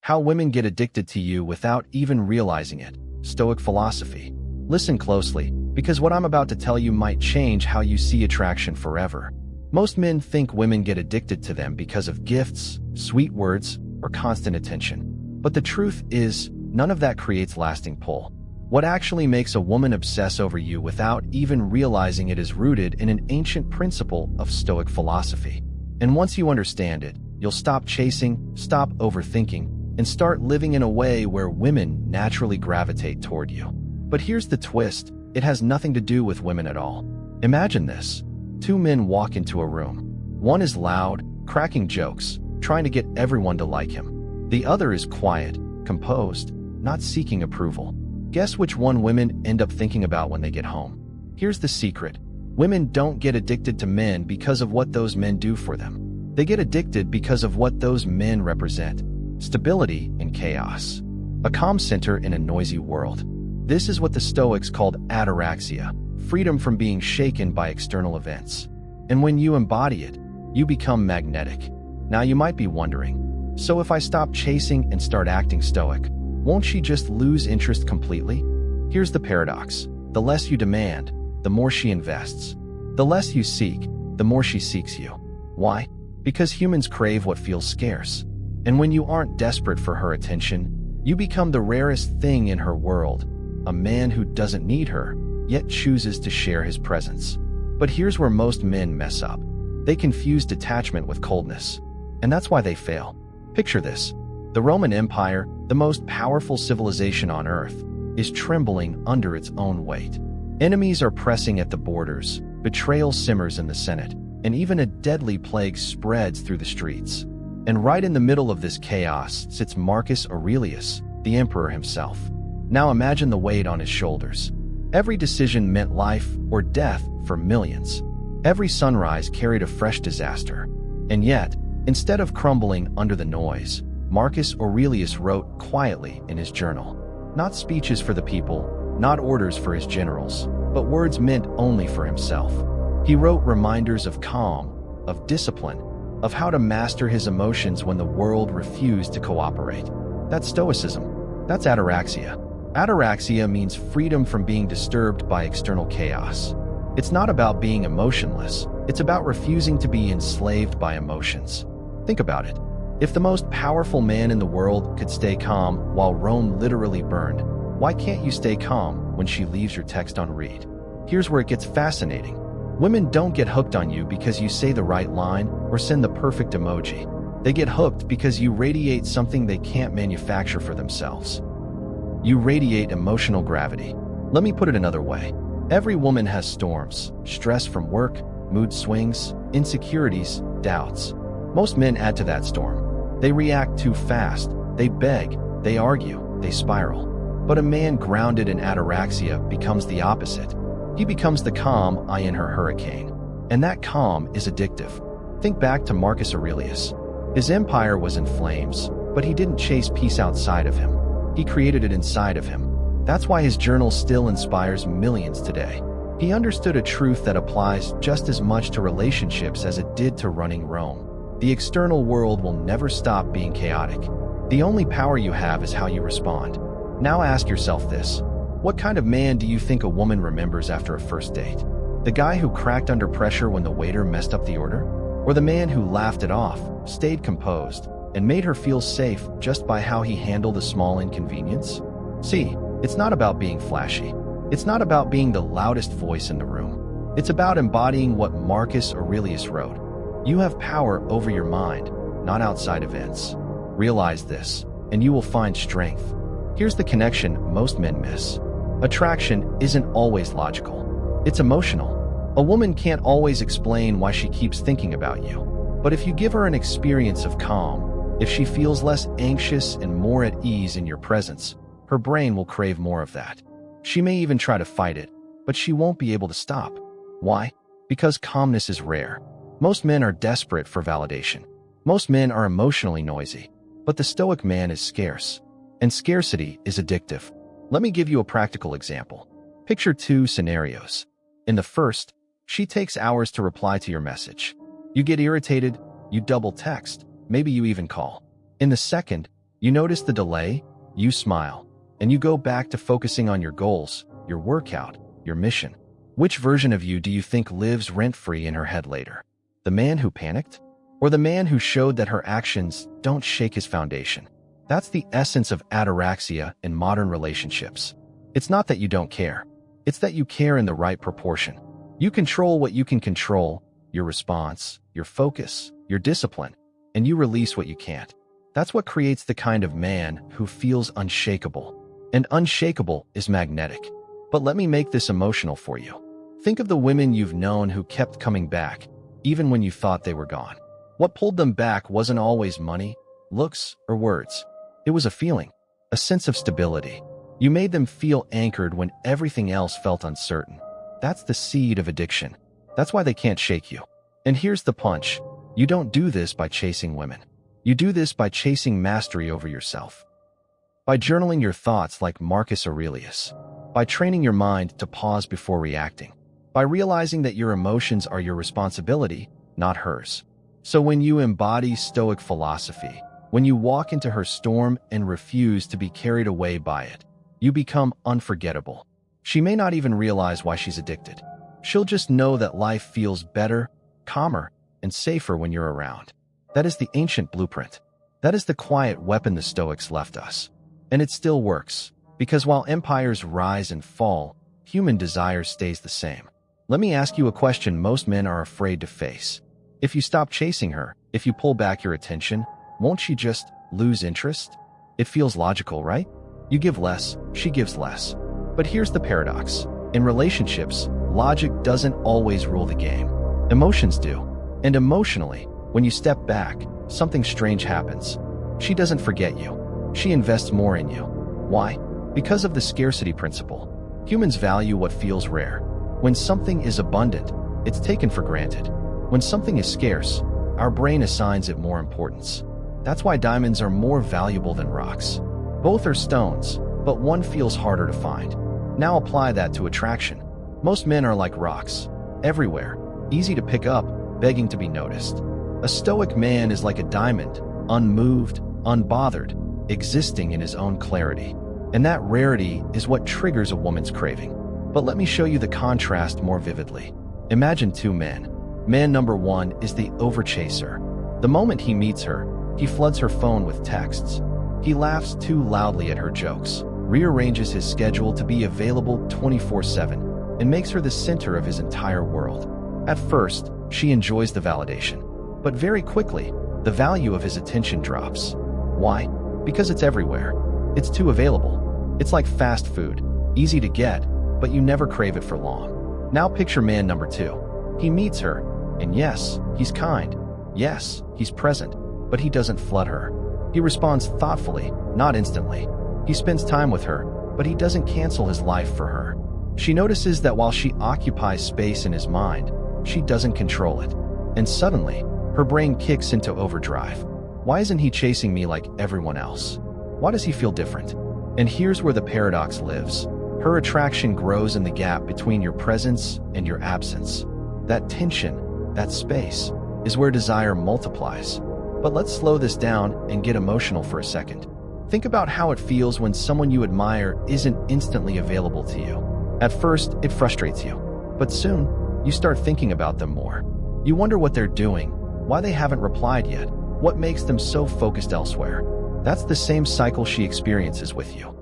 How women get addicted to you without even realizing it. Stoic philosophy. Listen closely, because what I'm about to tell you might change how you see attraction forever. Most men think women get addicted to them because of gifts, sweet words, or constant attention. But the truth is, none of that creates lasting pull. What actually makes a woman obsess over you without even realizing it is rooted in an ancient principle of Stoic philosophy. And once you understand it, you'll stop chasing, stop overthinking, and start living in a way where women naturally gravitate toward you. But here's the twist: it has nothing to do with women at all. Imagine this. Two men walk into a room. One is loud, cracking jokes, trying to get everyone to like him. The other is quiet, composed, not seeking approval. Guess which one women end up thinking about when they get home? Here's the secret. Women don't get addicted to men because of what those men do for them. They get addicted because of what those men represent: stability in chaos, a calm center in a noisy world. This is what the Stoics called ataraxia, freedom from being shaken by external events. And when you embody it, you become magnetic. Now you might be wondering, so if I stop chasing and start acting stoic, won't she just lose interest completely? Here's the paradox. The less you demand, the more she invests. The less you seek, the more she seeks you. Why? Because humans crave what feels scarce. And when you aren't desperate for her attention, you become the rarest thing in her world, a man who doesn't need her, yet chooses to share his presence. But here's where most men mess up. They confuse detachment with coldness. And that's why they fail. Picture this. The Roman Empire, the most powerful civilization on Earth, is trembling under its own weight. Enemies are pressing at the borders, betrayal simmers in the Senate, and even a deadly plague spreads through the streets. And right in the middle of this chaos sits Marcus Aurelius, the emperor himself. Now imagine the weight on his shoulders. Every decision meant life or death for millions. Every sunrise carried a fresh disaster. And yet, instead of crumbling under the noise, Marcus Aurelius wrote quietly in his journal. Not speeches for the people, not orders for his generals, but words meant only for himself. He wrote reminders of calm, of discipline, of how to master his emotions when the world refused to cooperate. That's Stoicism. That's ataraxia. Ataraxia means freedom from being disturbed by external chaos. It's not about being emotionless. It's about refusing to be enslaved by emotions. Think about it. If the most powerful man in the world could stay calm while Rome literally burned, why can't you stay calm when she leaves your text unread? Here's where it gets fascinating. Women don't get hooked on you because you say the right line or send the perfect emoji. They get hooked because you radiate something they can't manufacture for themselves. You radiate emotional gravity. Let me put it another way. Every woman has storms: stress from work, mood swings, insecurities, doubts. Most men add to that storm. They react too fast. They beg. They argue. They spiral. But a man grounded in ataraxia becomes the opposite. He becomes the calm eye in her hurricane. And that calm is addictive. Think back to Marcus Aurelius. His empire was in flames, but he didn't chase peace outside of him. He created it inside of him. That's why his journal still inspires millions today. He understood a truth that applies just as much to relationships as it did to running Rome. The external world will never stop being chaotic. The only power you have is how you respond. Now ask yourself this. What kind of man do you think a woman remembers after a first date? The guy who cracked under pressure when the waiter messed up the order? Or the man who laughed it off, stayed composed, and made her feel safe just by how he handled a small inconvenience? See, it's not about being flashy. It's not about being the loudest voice in the room. It's about embodying what Marcus Aurelius wrote. You have power over your mind, not outside events. Realize this, and you will find strength. Here's the connection most men miss. Attraction isn't always logical. It's emotional. A woman can't always explain why she keeps thinking about you. But if you give her an experience of calm, if she feels less anxious and more at ease in your presence, her brain will crave more of that. She may even try to fight it, but she won't be able to stop. Why? Because calmness is rare. Most men are desperate for validation. Most men are emotionally noisy. But the Stoic man is scarce. And scarcity is addictive. Let me give you a practical example. Picture two scenarios. In the first, she takes hours to reply to your message. You get irritated, you double text, maybe you even call. In the second, You notice the delay, you smile, and you go back to focusing on your goals, your workout, your mission. Which version of you do you think lives rent-free in her head later? The man who panicked? Or the man who showed that her actions don't shake his foundation? That's the essence of ataraxia in modern relationships. It's not that you don't care. It's that you care in the right proportion. You control what you can control, your response, your focus, your discipline, and you release what you can't. That's what creates the kind of man who feels unshakable. And unshakable is magnetic. But let me make this emotional for you. Think of the women you've known who kept coming back, even when you thought they were gone. What pulled them back wasn't always money, looks, or words. It was a feeling, a sense of stability. You made them feel anchored when everything else felt uncertain. That's the seed of addiction. That's why they can't shake you. And here's the punch. You don't do this by chasing women. You do this by chasing mastery over yourself. By journaling your thoughts like Marcus Aurelius. By training your mind to pause before reacting. By realizing that your emotions are your responsibility, not hers. So when you embody Stoic philosophy, when you walk into her storm and refuse to be carried away by it, you become unforgettable. She may not even realize why she's addicted. She'll just know that life feels better, calmer, and safer when you're around. That is the ancient blueprint. That is the quiet weapon the Stoics left us. And it still works, because while empires rise and fall, human desire stays the same. Let me ask you a question most men are afraid to face. If you stop chasing her, if you pull back your attention, won't she just lose interest? It feels logical, right? You give less, she gives less. But here's the paradox. In relationships, logic doesn't always rule the game. Emotions do. And emotionally, when you step back, something strange happens. She doesn't forget you. She invests more in you. Why? Because of the scarcity principle. Humans value what feels rare. When something is abundant, it's taken for granted. When something is scarce, our brain assigns it more importance. That's why diamonds are more valuable than rocks. Both are stones, but one feels harder to find. Now apply that to attraction. Most men are like rocks, everywhere, easy to pick up, begging to be noticed. A Stoic man is like a diamond, unmoved, unbothered, existing in his own clarity. And that rarity is what triggers a woman's craving. But let me show you the contrast more vividly. Imagine two men. Man number one is the overchaser. The moment he meets her, he floods her phone with texts. He laughs too loudly at her jokes, rearranges his schedule to be available 24/7, and makes her the center of his entire world. At first, she enjoys the validation. But very quickly, the value of his attention drops. Why? Because it's everywhere. It's too available. It's like fast food, easy to get, but you never crave it for long. Now picture man number two. He meets her, and yes, he's kind. Yes, he's present, but he doesn't flood her. He responds thoughtfully, not instantly. He spends time with her, but he doesn't cancel his life for her. She notices that while she occupies space in his mind, she doesn't control it. And suddenly, her brain kicks into overdrive. Why isn't he chasing me like everyone else? Why does he feel different? And here's where the paradox lives. Her attraction grows in the gap between your presence and your absence. That tension, that space, is where desire multiplies. But let's slow this down and get emotional for a second. Think about how it feels when someone you admire isn't instantly available to you. At first, it frustrates you. But soon, you start thinking about them more. You wonder what they're doing, why they haven't replied yet, what makes them so focused elsewhere. That's the same cycle she experiences with you.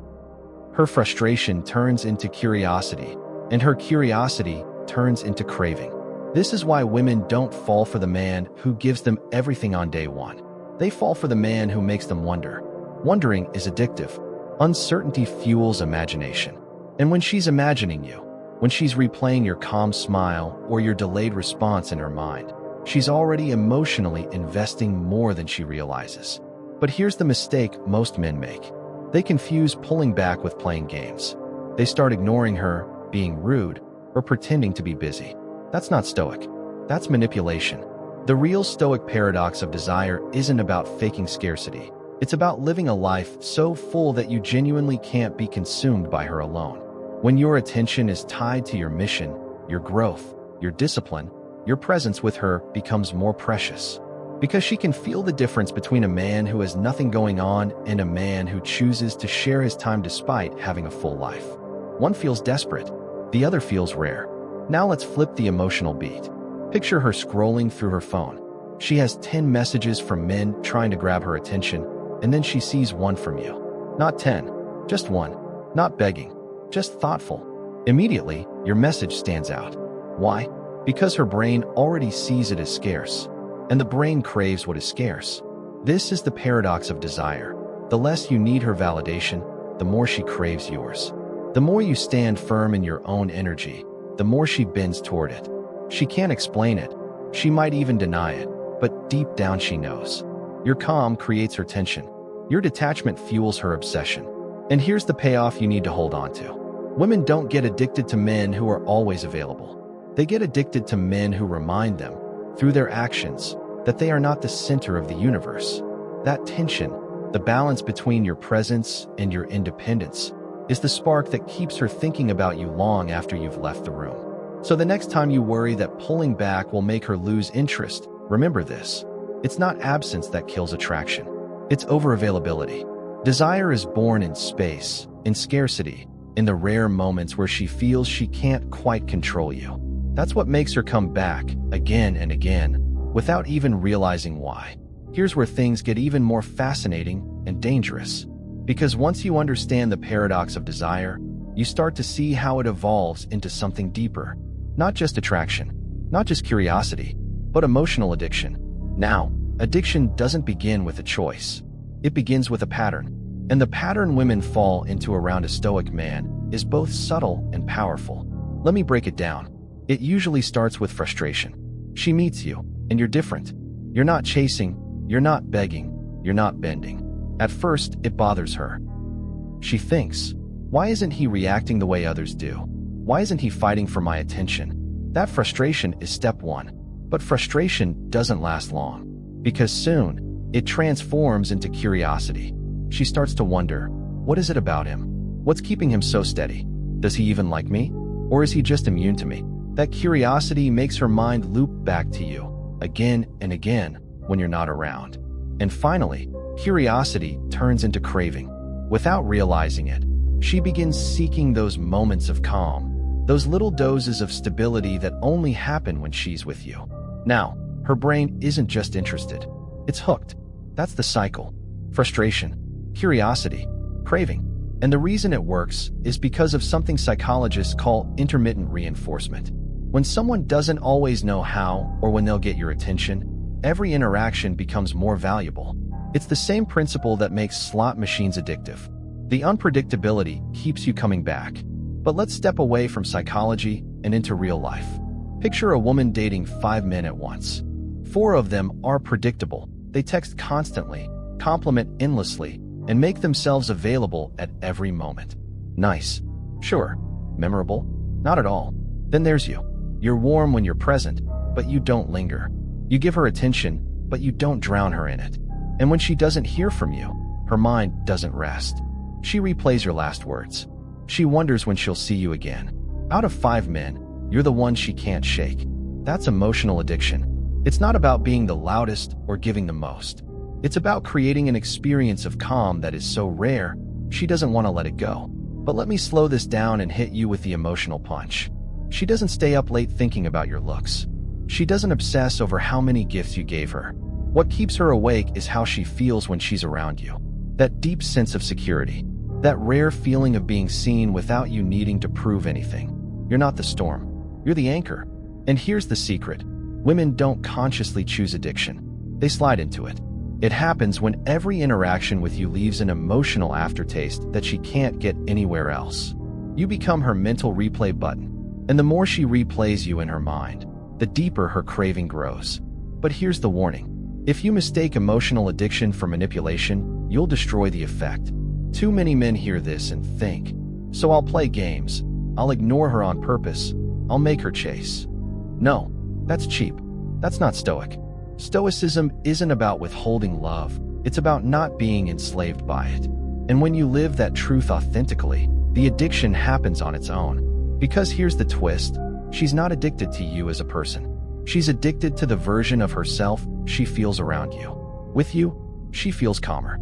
Her frustration turns into curiosity, and her curiosity turns into craving. This is why women don't fall for the man who gives them everything on day one. They fall for the man who makes them wonder. Wondering is addictive. Uncertainty fuels imagination. And when she's imagining you, when she's replaying your calm smile or your delayed response in her mind, she's already emotionally investing more than she realizes. But here's the mistake most men make. They confuse pulling back with playing games. They start ignoring her, being rude, or pretending to be busy. That's not Stoic. That's manipulation. The real Stoic paradox of desire isn't about faking scarcity. It's about living a life so full that you genuinely can't be consumed by her alone. When your attention is tied to your mission, your growth, your discipline, your presence with her becomes more precious. Because she can feel the difference between a man who has nothing going on and a man who chooses to share his time despite having a full life. One feels desperate, the other feels rare. Now let's flip the emotional beat. Picture her scrolling through her phone. She has 10 messages from men trying to grab her attention, and then she sees one from you. Not 10, just one. Not begging, just thoughtful. Immediately, your message stands out. Why? Because her brain already sees it as scarce, and the brain craves what is scarce. This is the paradox of desire. The less you need her validation, the more she craves yours. The more you stand firm in your own energy, the more she bends toward it. She can't explain it. She might even deny it, but deep down she knows. Your calm creates her tension. Your detachment fuels her obsession. And here's the payoff you need to hold on to. Women don't get addicted to men who are always available. They get addicted to men who remind them, through their actions, that they are not the center of the universe. That tension, the balance between your presence and your independence, is the spark that keeps her thinking about you long after you've left the room. So the next time you worry that pulling back will make her lose interest, remember this. It's not absence that kills attraction. It's overavailability. Desire is born in space, in scarcity, in the rare moments where she feels she can't quite control you. That's what makes her come back, again and again, without even realizing why. Here's where things get even more fascinating and dangerous. Because once you understand the paradox of desire, you start to see how it evolves into something deeper. Not just attraction, not just curiosity, but emotional addiction. Now, addiction doesn't begin with a choice. It begins with a pattern. And the pattern women fall into around a Stoic man is both subtle and powerful. Let me break it down. It usually starts with frustration. She meets you, and you're different. You're not chasing, you're not begging, you're not bending. At first, it bothers her. She thinks, why isn't he reacting the way others do? Why isn't he fighting for my attention? That frustration is step one. But frustration doesn't last long. Because soon, it transforms into curiosity. She starts to wonder, what is it about him? What's keeping him so steady? Does he even like me? Or is he just immune to me? That curiosity makes her mind loop back to you, again and again, when you're not around. And finally, curiosity turns into craving. Without realizing it, she begins seeking those moments of calm, those little doses of stability that only happen when she's with you. Now, her brain isn't just interested, it's hooked. That's the cycle. Frustration, curiosity, craving. And the reason it works is because of something psychologists call intermittent reinforcement. When someone doesn't always know how or when they'll get your attention, every interaction becomes more valuable. It's the same principle that makes slot machines addictive. The unpredictability keeps you coming back. But let's step away from psychology and into real life. Picture a woman dating 5 men at once. 4 of them are predictable. They text constantly, compliment endlessly, and make themselves available at every moment. Nice. Sure. Memorable? Not at all. Then there's you. You're warm when you're present, but you don't linger. You give her attention, but you don't drown her in it. And when she doesn't hear from you, her mind doesn't rest. She replays your last words. She wonders when she'll see you again. Out of 5 men, you're the one she can't shake. That's emotional addiction. It's not about being the loudest or giving the most. It's about creating an experience of calm that is so rare, she doesn't want to let it go. But let me slow this down and hit you with the emotional punch. She doesn't stay up late thinking about your looks. She doesn't obsess over how many gifts you gave her. What keeps her awake is how she feels when she's around you. That deep sense of security. That rare feeling of being seen without you needing to prove anything. You're not the storm. You're the anchor. And here's the secret. Women don't consciously choose addiction. They slide into it. It happens when every interaction with you leaves an emotional aftertaste that she can't get anywhere else. You become her mental replay button. And the more she replays you in her mind, the deeper her craving grows. But here's the warning. If you mistake emotional addiction for manipulation, you'll destroy the effect. Too many men hear this and think, so I'll play games. I'll ignore her on purpose. I'll make her chase. No, that's cheap. That's not Stoic. Stoicism isn't about withholding love. It's about not being enslaved by it. And when you live that truth authentically, the addiction happens on its own. Because here's the twist. She's not addicted to you as a person. She's addicted to the version of herself she feels around you. With you, she feels calmer.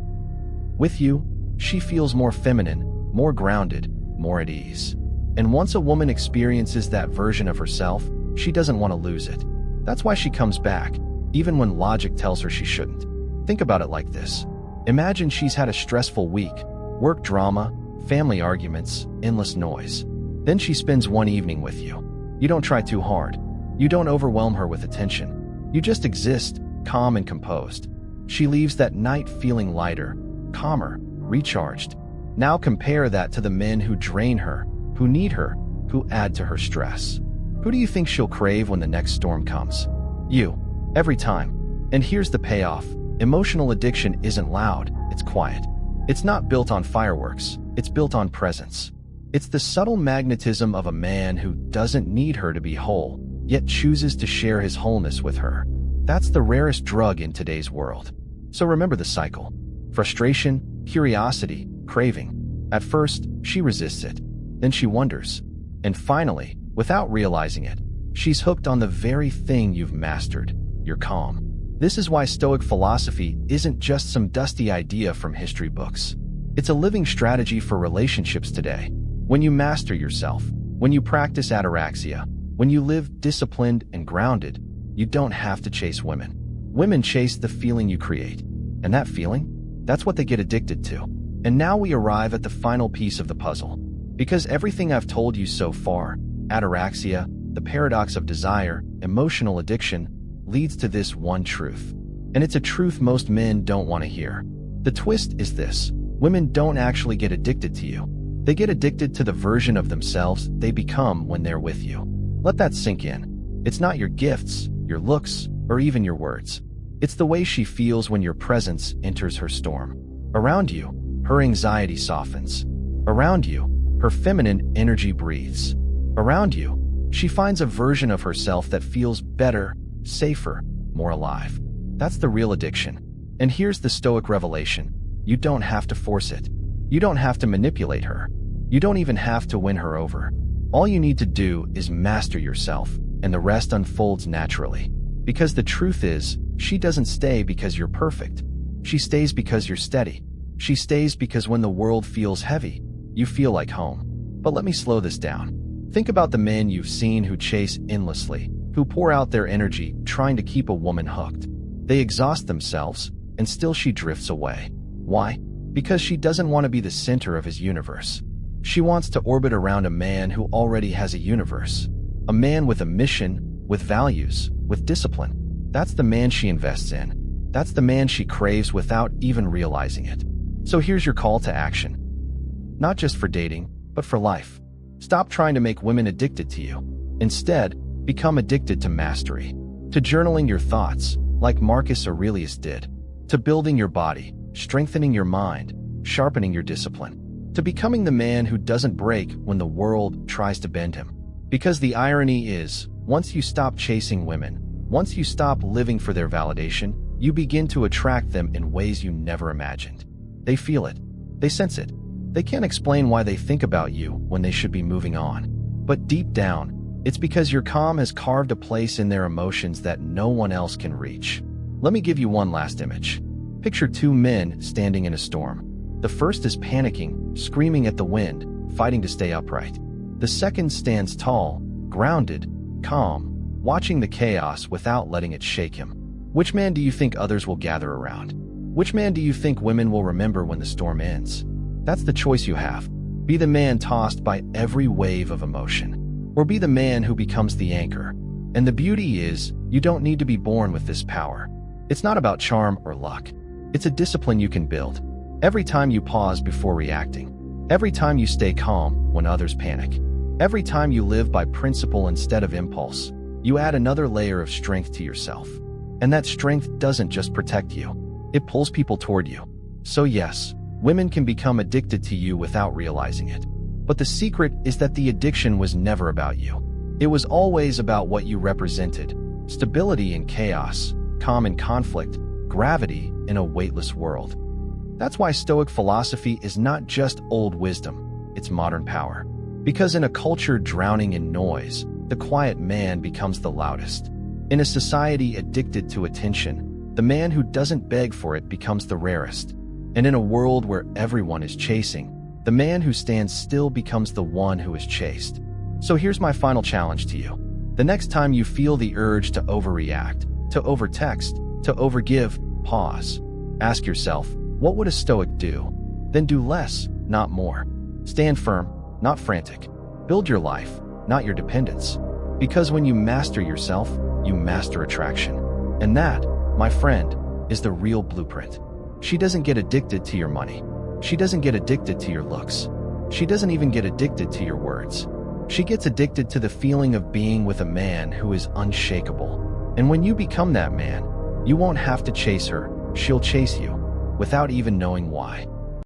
With you, she feels more feminine, more grounded, more at ease. And once a woman experiences that version of herself, she doesn't want to lose it. That's why she comes back, even when logic tells her she shouldn't. Think about it like this. Imagine she's had a stressful week, work drama, family arguments, endless noise. Then she spends one evening with you. You don't try too hard. You don't overwhelm her with attention. You just exist, calm and composed. She leaves that night feeling lighter, calmer, recharged. Now compare that to the men who drain her, who need her, who add to her stress. Who do you think she'll crave when the next storm comes? You. Every time. And here's the payoff. Emotional addiction isn't loud, it's quiet. It's not built on fireworks, it's built on presence. It's the subtle magnetism of a man who doesn't need her to be whole, yet chooses to share his wholeness with her. That's the rarest drug in today's world. So remember the cycle. Frustration, curiosity, craving. At first, she resists it. Then she wonders. And finally, without realizing it, she's hooked on the very thing you've mastered, your calm. This is why Stoic philosophy isn't just some dusty idea from history books. It's a living strategy for relationships today. When you master yourself, when you practice ataraxia, when you live disciplined and grounded, you don't have to chase women. Women chase the feeling you create. And that feeling, that's what they get addicted to. And now we arrive at the final piece of the puzzle. Because everything I've told you so far, ataraxia, the paradox of desire, emotional addiction, leads to this one truth. And it's a truth most men don't want to hear. The twist is this: women don't actually get addicted to you. They get addicted to the version of themselves they become when they're with you. Let that sink in. It's not your gifts, your looks, or even your words. It's the way she feels when your presence enters her storm. Around you, her anxiety softens. Around you, her feminine energy breathes. Around you, she finds a version of herself that feels better, safer, more alive. That's the real addiction. And here's the Stoic revelation. You don't have to force it. You don't have to manipulate her. You don't even have to win her over. All you need to do is master yourself, and the rest unfolds naturally. Because the truth is, she doesn't stay because you're perfect. She stays because you're steady. She stays because when the world feels heavy, you feel like home. But let me slow this down. Think about the men you've seen who chase endlessly, who pour out their energy trying to keep a woman hooked. They exhaust themselves, and still she drifts away. Why? Because she doesn't want to be the center of his universe. She wants to orbit around a man who already has a universe. A man with a mission, with values, with discipline. That's the man she invests in. That's the man she craves without even realizing it. So here's your call to action. Not just for dating, but for life. Stop trying to make women addicted to you. Instead, become addicted to mastery. To journaling your thoughts, like Marcus Aurelius did. To building your body, strengthening your mind, sharpening your discipline. To becoming the man who doesn't break when the world tries to bend him. Because the irony is, once you stop chasing women, once you stop living for their validation, you begin to attract them in ways you never imagined. They feel it. They sense it. They can't explain why they think about you when they should be moving on. But deep down, it's because your calm has carved a place in their emotions that no one else can reach. Let me give you one last image. Picture two men standing in a storm. The first is panicking, screaming at the wind, fighting to stay upright. The second stands tall, grounded, calm, watching the chaos without letting it shake him. Which man do you think others will gather around? Which man do you think women will remember when the storm ends? That's the choice you have. Be the man tossed by every wave of emotion, or be the man who becomes the anchor. And the beauty is, you don't need to be born with this power. It's not about charm or luck. It's a discipline you can build. Every time you pause before reacting. Every time you stay calm when others panic. Every time you live by principle instead of impulse. You add another layer of strength to yourself. And that strength doesn't just protect you. It pulls people toward you. So yes, women can become addicted to you without realizing it. But the secret is that the addiction was never about you. It was always about what you represented. Stability in chaos, calm in conflict, gravity in a weightless world. That's why Stoic philosophy is not just old wisdom, it's modern power. Because in a culture drowning in noise, the quiet man becomes the loudest. In a society addicted to attention, the man who doesn't beg for it becomes the rarest. And in a world where everyone is chasing, the man who stands still becomes the one who is chased. So here's my final challenge to you. The next time you feel the urge to overreact, to overtext, to overgive, pause. Ask yourself, what would a Stoic do? Then do less, not more. Stand firm, not frantic. Build your life, not your dependence. Because when you master yourself, you master attraction. And that, my friend, is the real blueprint. She doesn't get addicted to your money. She doesn't get addicted to your looks. She doesn't even get addicted to your words. She gets addicted to the feeling of being with a man who is unshakable. And when you become that man, you won't have to chase her, she'll chase you, without even knowing why.